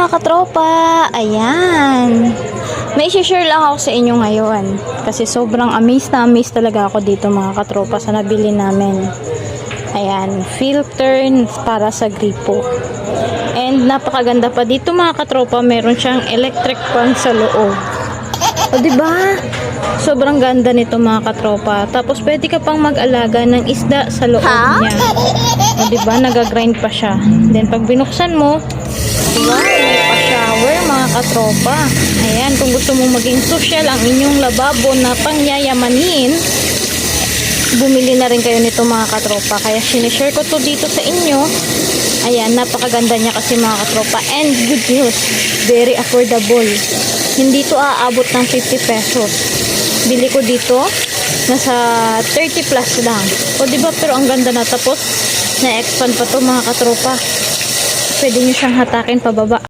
mga katropa! Ayan! May share lang ako sa inyo ngayon. Kasi sobrang amazed na amazed talaga ako dito mga katropa sa nabili namin. Ayan, filter para sa gripo. And napakaganda pa dito mga katropa, meron siyang electric fan sa loob. O diba? Sobrang ganda nito mga katropa. Tapos pwede ka pang mag-alaga ng isda sa loob niya. O diba? Nagagrind pa siya. Then pag binuksan mo, wow, may pa-shower mga katropa. Ayan, kung gusto mong maging social ang inyong lababo na pangyayamanin, bumili na rin kayo nito mga katropa. Kaya sinishare ko to dito sa inyo. Ayan, napakaganda niya kasi mga katropa. And good news, very affordable. Hindi to aabot ng 50 pesos. Bili ko dito, nasa 30 plus lang. O diba, pero ang ganda na. Tapos, na-expand pa to mga katropa. Pwede nyo siyang hatakin pababa.